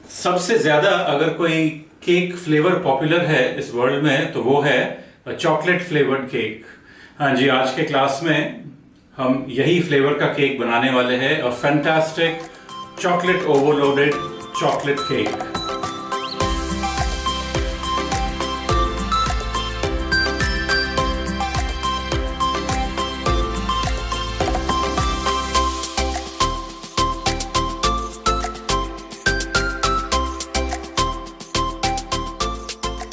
सबसे ज्यादा अगर कोई केक फ्लेवर पॉपुलर है इस वर्ल्ड में तो वो है चॉकलेट फ्लेवर्ड केक। हाँ जी, आज के क्लास में हम यही फ्लेवर का केक बनाने वाले हैं, a fantastic chocolate overloaded chocolate cake.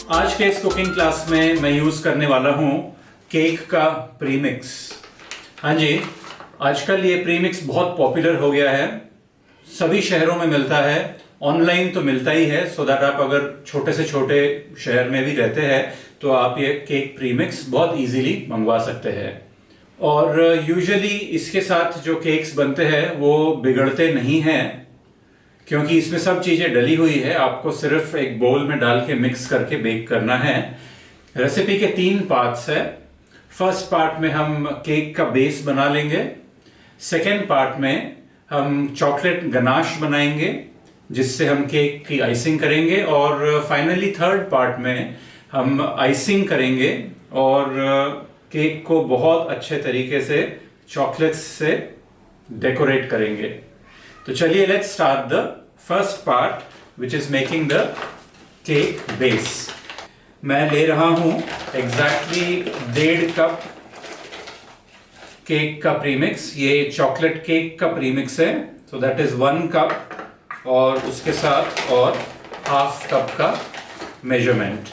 आज के इस कुकिंग क्लास में मैं यूज करने वाला हूं केक का प्रीमिक्स। हाँ जी, आजकल ये प्रीमिक्स बहुत पॉपुलर हो गया है, सभी शहरों में मिलता है, ऑनलाइन तो मिलता ही है। सो दैट आप अगर छोटे से छोटे शहर में भी रहते हैं तो आप ये केक प्रीमिक्स बहुत इजीली मंगवा सकते हैं। और यूजुअली इसके साथ जो केक्स बनते हैं वो बिगड़ते नहीं हैं, क्योंकि इसमें सब चीजें डली हुई है। आपको सिर्फ एक बोल में डाल के मिक्स करके बेक करना है। रेसिपी के 3 पार्ट्स है। फर्स्ट पार्ट में हम केक का बेस बना लेंगे। सेकेंड पार्ट में हम चॉकलेट गनाश बनाएंगे जिससे हम केक की आइसिंग करेंगे। और फाइनली थर्ड पार्ट में हम आइसिंग करेंगे और केक को बहुत अच्छे तरीके से चॉकलेट्स से डेकोरेट करेंगे। तो चलिए, let's start the first part which is making the cake base. मैं ले रहा हूं एग्जैक्टली 1.5 कप केक का प्रीमिक्स। ये चॉकलेट केक का प्रीमिक्स है, सो दैट इज 1 कप और उसके साथ और ½ कप का मेजरमेंट।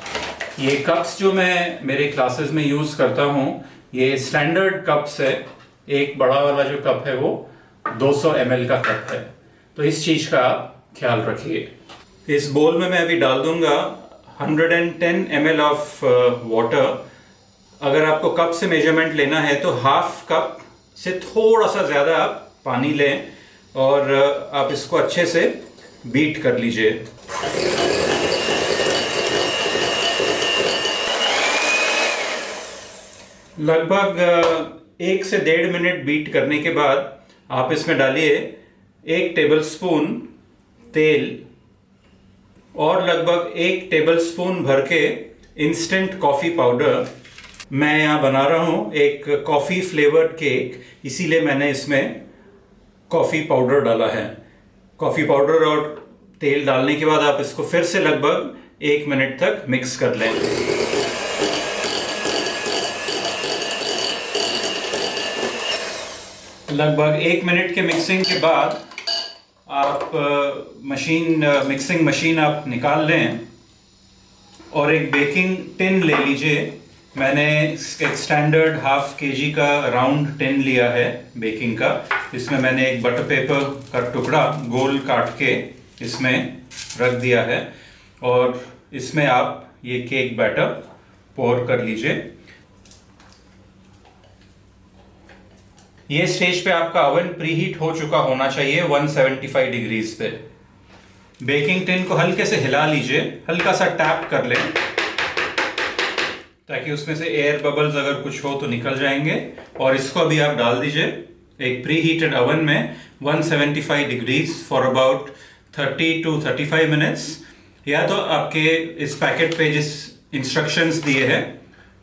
ये कप्स जो मैं मेरे क्लासेस में यूज करता हूं ये स्टैंडर्ड कप्स है। एक बड़ा वाला जो कप है वो 200 ml का कप है, तो इस चीज का ख्याल रखिए। इस बोल में मैं अभी डाल दूंगा 110 ml ऑफ वाटर। अगर आपको कप से मेजरमेंट लेना है तो ½ कप से थोड़ा सा ज्यादा आप पानी लें और आप इसको अच्छे से बीट कर लीजिए। लगभग 1 से 1.5 मिनट बीट करने के बाद आप इसमें डालिए 1 टेबलस्पून तेल और लगभग 1 टेबलस्पून भर के इंस्टेंट कॉफी पाउडर। मैं यहाँ बना रहा हूँ एक कॉफी फ्लेवर्ड केक, इसीलिए मैंने इसमें कॉफी पाउडर डाला है। कॉफी पाउडर और तेल डालने के बाद आप इसको फिर से लगभग 1 मिनट तक मिक्स कर लें। लगभग 1 मिनट के मिक्सिंग के बाद आप मिक्सिंग मशीन आप निकाल लें और एक बेकिंग टिन ले लीजिए। मैंने एक स्टैंडर्ड ½ kg का राउंड टिन लिया है बेकिंग का। इसमें मैंने एक बटर पेपर का टुकड़ा गोल काट के इसमें रख दिया है और इसमें आप ये केक बैटर पोर कर लीजिए। ये स्टेज पे आपका ओवन प्रीहीट हो चुका होना चाहिए 175 डिग्रीज पे। बेकिंग टिन को हल्के से हिला लीजिए, हल्का सा टैप कर लें ताकि उसमें से एयर बबल्स अगर कुछ हो तो निकल जाएंगे। और इसको अभी आप डाल दीजिए एक प्रीहीटेड ओवन में 175 degrees for about 30 to 35 minutes. या तो आपके इस पैकेट पे जिस इंस्ट्रक्शंस दिए हैं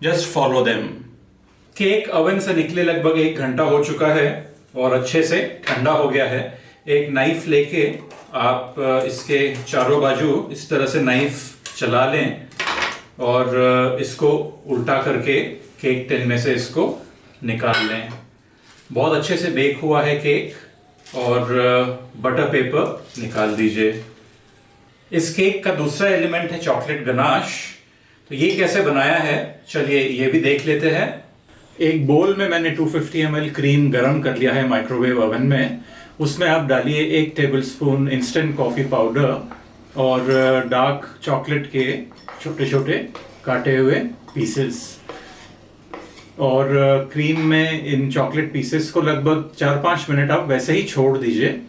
just follow them. Cake oven से निकले लगभग 1 घंटा हो चुका है और अच्छे से ठंडा हो गया है। एक नाइफ लेके आप इसके चारों बाजू इस तरह से नाइफ चला लें और इसको उल्टा करके केक टिन में से इसको निकाल लें। बहुत अच्छे से बेक हुआ है केक और बटर पेपर निकाल दीजिए। इस केक का दूसरा एलिमेंट है चॉकलेट गनाश। तो ये कैसे बनाया है चलिए ये भी देख लेते हैं। एक बोल में मैंने 250 ml क्रीम गरम कर लिया है माइक्रोवेव ओवन में। उसमें आप डालिए 1 टेबलस्पून इंस्टेंट कॉफी पाउडर और डार्क चॉकलेट के छोटे छोटे काटे हुए पीसेस। और क्रीम में इन चॉकलेट पीसेस को लगभग 4-5 मिनट आप वैसे ही छोड़ दीजिए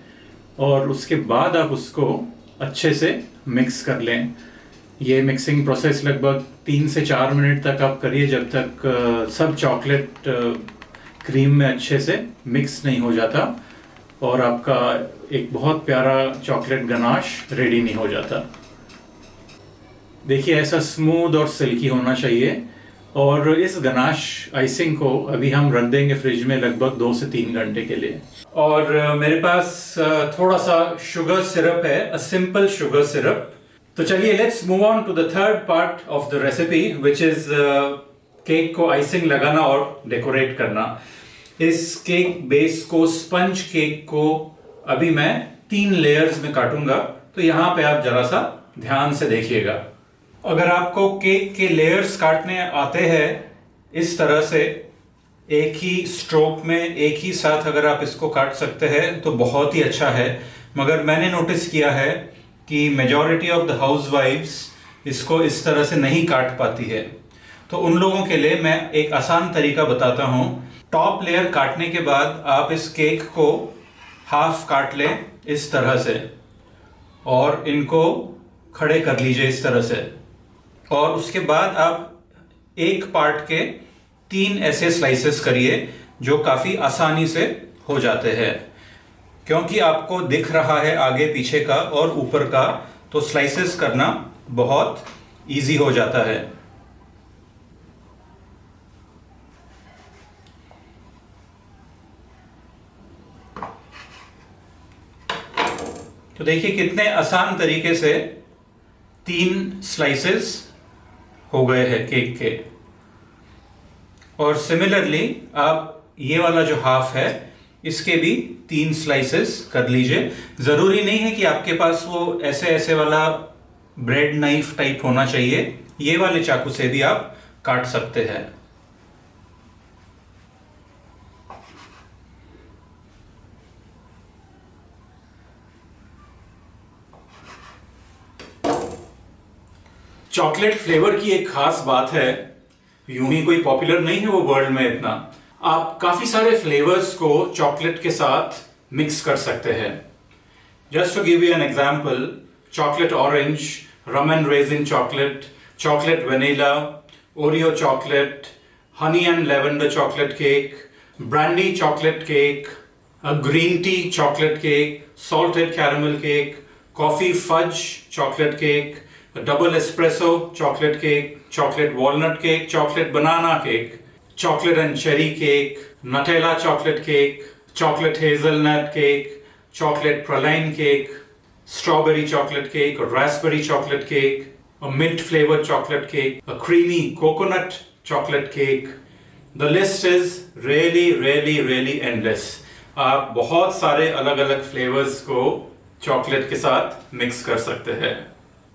और उसके बाद आप उसको अच्छे से मिक्स कर लें। ये मिक्सिंग प्रोसेस लगभग 3 से 4 मिनट तक आप करिए जब तक सब चॉकलेट क्रीम में अच्छे से मिक्स नहीं हो जाता और आपका एक बहुत प्यारा चॉकलेट गनाश रेडी नहीं हो जाता। देखिए ऐसा स्मूथ और सिल्की होना चाहिए। और इस गनाश आइसिंग को अभी हम रख देंगे फ्रिज में लगभग 2 से 3 घंटे के लिए। और मेरे पास थोड़ा सा शुगर सिरप है, अ सिंपल शुगर सिरप। तो चलिए let's move on to the third part of the recipe, which is cake को आइसिंग लगाना और डेकोरेट करना। इस केक बेस को, स्पंज केक को अभी मैं 3 लेयर्स में काटूंगा, तो यहाँ पे आप जरा सा ध्यान से देखिएगा। अगर आपको केक के लेयर्स काटने आते हैं इस तरह से, एक ही स्ट्रोक में एक ही साथ अगर आप इसको काट सकते हैं तो बहुत ही अच्छा है। मगर मैंने नोटिस किया है कि मेजॉरिटी ऑफ द हाउसवाइफ्स इसको इस तरह से नहीं काट पाती है। तो उन लोगों के लिए मैं एक आसान तरीका बताता हूँ। टॉप लेयर काटने के बाद आप इस केक को हाफ काट लें इस तरह से, और इनको खड़े कर लीजिए इस तरह से। और उसके बाद आप एक पार्ट के 3 ऐसे स्लाइसेस करिए जो काफ़ी आसानी से हो जाते हैं। क्योंकि आपको दिख रहा है आगे पीछे का और ऊपर का, तो स्लाइसेस करना बहुत इजी हो जाता है। तो देखिए कितने आसान तरीके से 3 स्लाइसेस हो गए हैं केक के। और सिमिलरली आप ये वाला जो हाफ है इसके भी 3 स्लाइसेस कर लीजिए। जरूरी नहीं है कि आपके पास वो ऐसे ऐसे वाला ब्रेड नाइफ टाइप होना चाहिए, ये वाले चाकू से भी आप काट सकते हैं। चॉकलेट फ्लेवर की एक खास बात है, यूं ही कोई पॉपुलर नहीं है वो वर्ल्ड में इतना। आप काफी सारे फ्लेवर्स को चॉकलेट के साथ मिक्स कर सकते हैं। Just to give you an example, chocolate orange, rum and raisin chocolate, chocolate vanilla, Oreo chocolate, honey and lavender chocolate cake, brandy chocolate cake, a green tea chocolate cake, salted caramel cake, coffee fudge chocolate cake, a double espresso chocolate cake, chocolate walnut cake, chocolate banana cake, chocolate and cherry cake, Nutella chocolate cake, chocolate hazelnut cake, chocolate praline cake, strawberry chocolate cake, a raspberry chocolate cake, a mint flavored chocolate cake, a creamy coconut chocolate cake. The list is really endless. आप बहुत सारे अलग अलग flavours को chocolate के साथ mix कर सकते हैं।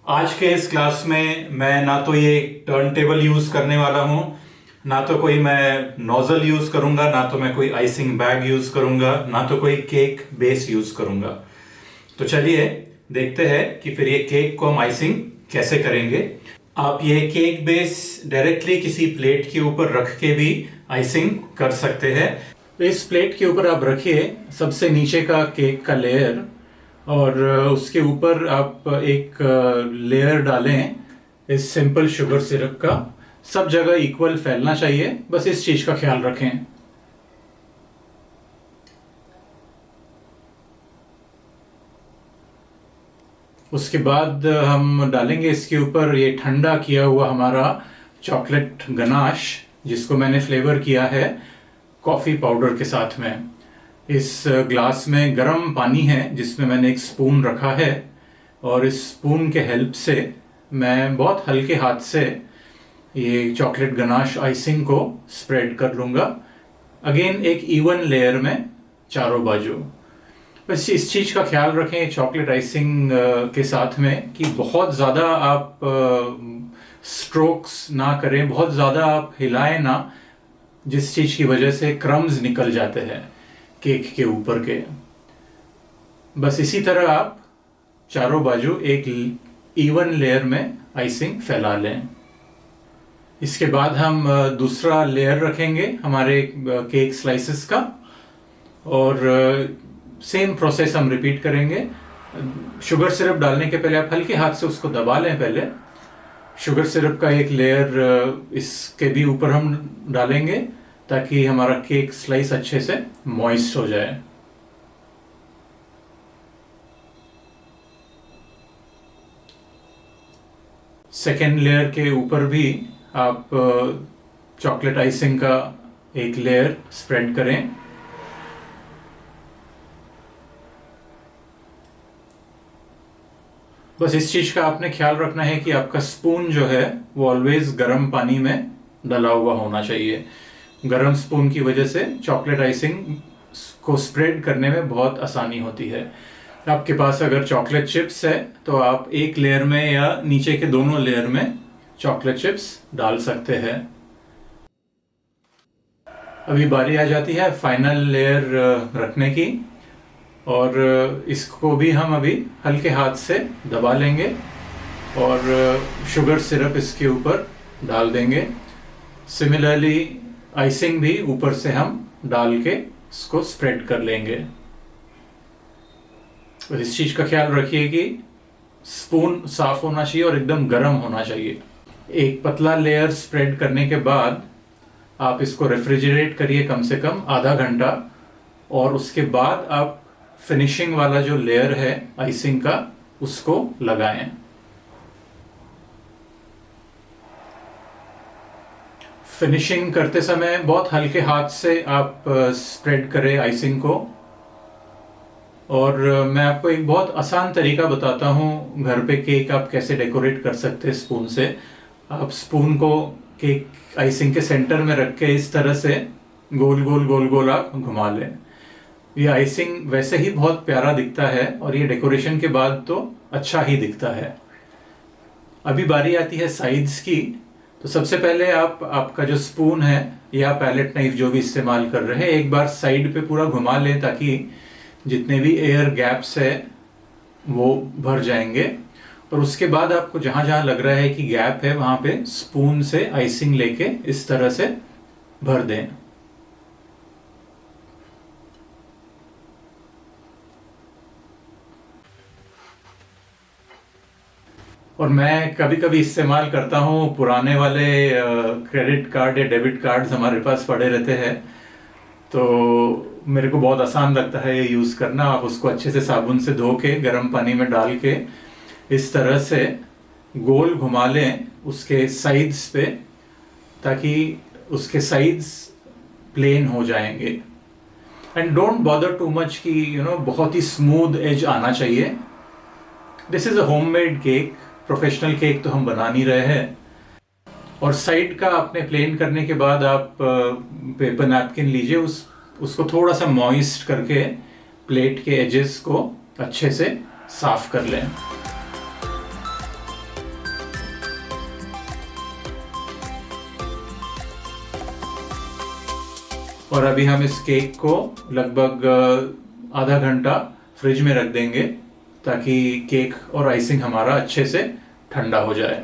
आज के इस क्लास में मैं ना तो ये टर्न टेबल यूज करने वाला हूँ, ना तो कोई मैं नोजल यूज करूंगा, ना तो मैं कोई आइसिंग बैग यूज करूंगा, ना तो कोई केक बेस यूज करूंगा। तो चलिए देखते हैं कि फिर ये केक को हम आइसिंग कैसे करेंगे। आप ये केक बेस डायरेक्टली किसी प्लेट के ऊपर रख के भी आइसिंग कर सकते हैं। तो इस प्लेट के ऊपर आप रखिए सबसे नीचे का केक का लेयर, और उसके ऊपर आप एक लेयर डालें इस सिंपल शुगर सिरप का। सब जगह इक्वल फैलना चाहिए, बस इस चीज का ख्याल रखें। उसके बाद हम डालेंगे इसके ऊपर ये ठंडा किया हुआ हमारा चॉकलेट गनाश, जिसको मैंने फ्लेवर किया है कॉफी पाउडर के साथ में। इस ग्लास में गर्म पानी है जिसमें मैंने एक स्पून रखा है, और इस स्पून के हेल्प से मैं बहुत हल्के हाथ से ये चॉकलेट गनाश आइसिंग को स्प्रेड कर लूँगा। अगेन एक इवन लेयर में चारों बाजू। बस इस चीज़ का ख्याल रखें चॉकलेट आइसिंग के साथ में कि बहुत ज़्यादा आप स्ट्रोक्स ना करें, बहुत ज़्यादा आप हिलाएं ना, जिस चीज़ की वजह से क्रम्स निकल जाते हैं केक के ऊपर के। बस इसी तरह आप चारों बाजू एक इवन लेयर में आइसिंग फैला लें। इसके बाद हम दूसरा लेयर रखेंगे हमारे केक स्लाइसेस का, और सेम प्रोसेस हम रिपीट करेंगे। शुगर सिरप डालने के पहले आप हल्के हाथ से उसको दबा लें पहले। शुगर सिरप का एक लेयर इसके भी ऊपर हम डालेंगे ताकि हमारा केक स्लाइस अच्छे से मॉइस्ट हो जाए। सेकेंड लेयर के ऊपर भी आप चॉकलेट आइसिंग का एक लेयर स्प्रेड करें। बस इस चीज का आपने ख्याल रखना है कि आपका स्पून जो है वो ऑलवेज गर्म पानी में डला हुआ होना चाहिए। गर्म स्पून की वजह से चॉकलेट आइसिंग को स्प्रेड करने में बहुत आसानी होती है। आपके पास अगर चॉकलेट चिप्स है तो आप एक लेयर में या नीचे के दोनों लेयर में चॉकलेट चिप्स डाल सकते हैं। अभी बारी आ जाती है फाइनल लेयर रखने की, और इसको भी हम अभी हल्के हाथ से दबा लेंगे और शुगर सिरप इसके ऊपर डाल देंगे। सिमिलरली आइसिंग भी ऊपर से हम डाल के इसको स्प्रेड कर लेंगे। और इस चीज का ख्याल रखिए कि स्पून साफ होना चाहिए और एकदम गर्म होना चाहिए। एक पतला लेयर स्प्रेड करने के बाद आप इसको रेफ्रिजरेट करिए कम से कम आधा घंटा, और उसके बाद आप फिनिशिंग वाला जो लेयर है आइसिंग का उसको लगाएं। फिनिशिंग करते समय बहुत हल्के हाथ से आप स्प्रेड करें आइसिंग को। और मैं आपको एक बहुत आसान तरीका बताता हूँ घर पे केक आप कैसे डेकोरेट कर सकते हैं स्पून से। आप स्पून को केक आइसिंग के सेंटर में रख के इस तरह से गोल गोल गोल गोल आप घुमा लें। ये आइसिंग वैसे ही बहुत प्यारा दिखता है और ये डेकोरेशन के बाद तो अच्छा ही दिखता है। अभी बारी आती है साइड्स की। तो सबसे पहले आप आपका जो स्पून है या पैलेट नाइफ जो भी इस्तेमाल कर रहे हैं, एक बार साइड पे पूरा घुमा लें ताकि जितने भी एयर गैप्स है वो भर जाएंगे। और उसके बाद आपको जहां जहां लग रहा है कि गैप है वहां पे स्पून से आइसिंग लेके इस तरह से भर दें। और मैं कभी कभी इस्तेमाल करता हूँ पुराने वाले क्रेडिट कार्ड या डेबिट कार्ड्स हमारे पास पड़े रहते हैं, तो मेरे को बहुत आसान लगता है ये यूज़ करना। आप उसको अच्छे से साबुन से धो के गर्म पानी में डाल के इस तरह से गोल घुमा लें उसके साइड्स पे, ताकि उसके साइड्स प्लेन हो जाएंगे। And don't bother too much कि बहुत ही स्मूथ एज आना चाहिए। This is a homemade cake, professional cake तो हम बना नहीं रहे हैं। और साइड का आपने प्लेन करने के बाद आप पेपर नैपकिन लीजिए, उसको थोड़ा सा मॉइस्ट करके प्लेट के एजेस को अच्छे से साफ कर लें। और अभी हम इस केक को लगभग आधा घंटा फ्रिज में रख देंगे ताकि केक और आइसिंग हमारा अच्छे से ठंडा हो जाए।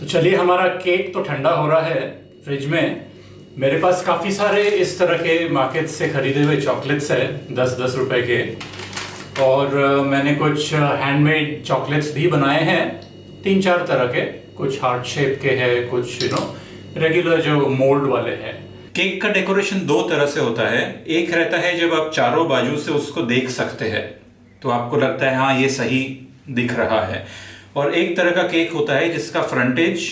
तो चलिए, हमारा केक तो ठंडा हो रहा है फ्रिज में। मेरे पास काफ़ी सारे इस तरह के मार्केट से खरीदे हुए चॉकलेट्स है 10-10 रुपए के, और मैंने कुछ हैंडमेड चॉकलेट्स भी बनाए हैं 3-4 तरह के। कुछ हार्ट शेप के हैं, कुछ रेगुलर जो मोल्ड वाले हैं। केक का डेकोरेशन दो तरह से होता है। एक रहता है जब आप चारों बाजू से उसको देख सकते हैं तो आपको लगता है हाँ ये सही दिख रहा है, और एक तरह का केक होता है जिसका फ्रंटेज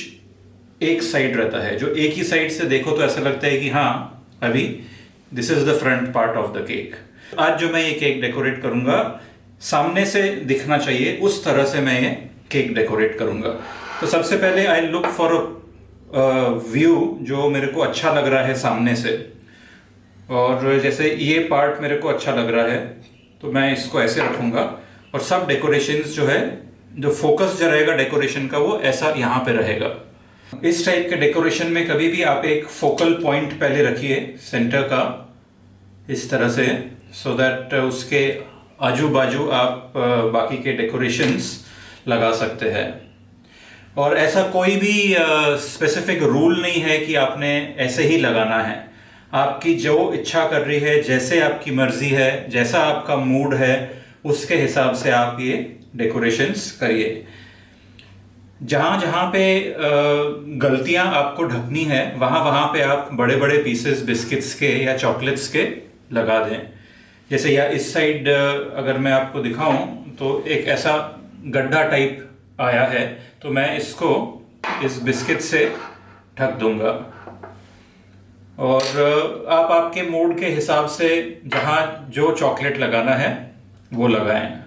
एक साइड रहता है, जो एक ही साइड से देखो तो ऐसा लगता है कि हाँ अभी this is the front part of the cake. आज जो मैं ये केक डेकोरेट करूंगा सामने से दिखना चाहिए, उस तरह से मैं ये केक डेकोरेट करूंगा। तो सबसे पहले आई लुक फॉर व्यू जो मेरे को अच्छा लग रहा है सामने से, और जैसे ये पार्ट मेरे को अच्छा लग रहा है तो मैं इसको ऐसे रखूंगा, और सब डेकोरेशंस जो है, जो फोकस जो रहेगा डेकोरेशन का वो ऐसा यहाँ पे रहेगा। इस टाइप के डेकोरेशन में कभी भी आप एक फोकल पॉइंट पहले रखिए सेंटर का इस तरह से, सो दैट उसके आजू बाजू आप बाकी के डेकोरेशंस लगा सकते हैं। और ऐसा कोई भी स्पेसिफिक रूल नहीं है कि आपने ऐसे ही लगाना है। आपकी जो इच्छा कर रही है, जैसे आपकी मर्जी है, जैसा आपका मूड है, उसके हिसाब से आप ये डेकोरेशंस करिए। जहाँ जहाँ पे गलतियाँ आपको ढकनी है वहाँ वहाँ पे आप बड़े बड़े पीसेस बिस्किट्स के या चॉकलेट्स के लगा दें। जैसे या इस साइड अगर मैं आपको दिखाऊं तो एक ऐसा गड्ढा टाइप आया है, तो मैं इसको इस बिस्किट से ढक दूंगा। और आप आपके मूड के हिसाब से जहाँ जो चॉकलेट लगाना है वो लगाएं।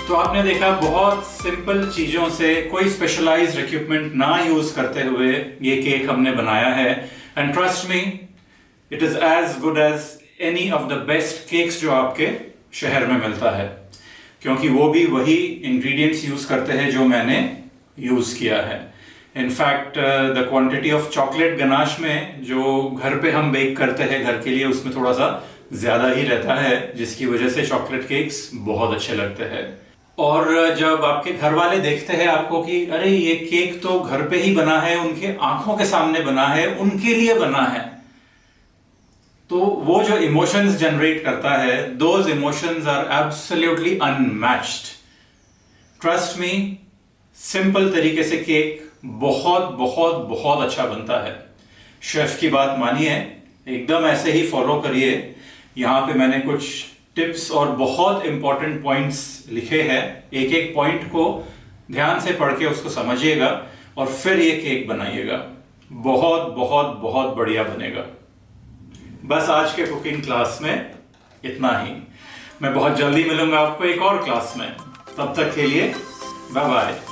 तो आपने देखा, बहुत सिंपल चीजों से, कोई स्पेशलाइज्ड इक्विपमेंट ना यूज करते हुए ये केक हमने बनाया है। And trust me, it is as good as any of the best cakes जो आपके शहर में मिलता है, क्योंकि वो भी वही इंग्रेडिएंट्स यूज करते हैं जो मैंने यूज किया है। In fact the quantity of chocolate ganache में जो घर पे हम बेक करते हैं घर के लिए, उसमें थोड़ा सा ज्यादा ही रहता है, जिसकी वजह से चॉकलेट केक्स बहुत अच्छे लगते हैं। और जब आपके घर वाले देखते हैं आपको कि अरे ये केक तो घर पे ही बना है, उनके आंखों के सामने बना है, उनके लिए बना है, तो वो जो इमोशंस जनरेट करता है, those emotions are absolutely unmatched. Trust me, simple तरीके से केक बहुत बहुत बहुत अच्छा बनता है। शेफ की बात मानिए, एकदम ऐसे ही फॉलो करिए। यहाँ पे मैंने कुछ टिप्स और बहुत इंपॉर्टेंट पॉइंट्स लिखे हैं। एक एक पॉइंट को ध्यान से पढ़ के उसको समझिएगा और फिर ये केक बनाइएगा। बहुत बहुत बहुत बढ़िया बनेगा। बस आज के कुकिंग क्लास में इतना ही। मैं बहुत जल्दी मिलूंगा आपको एक और क्लास में। तब तक के लिए बाय बाय।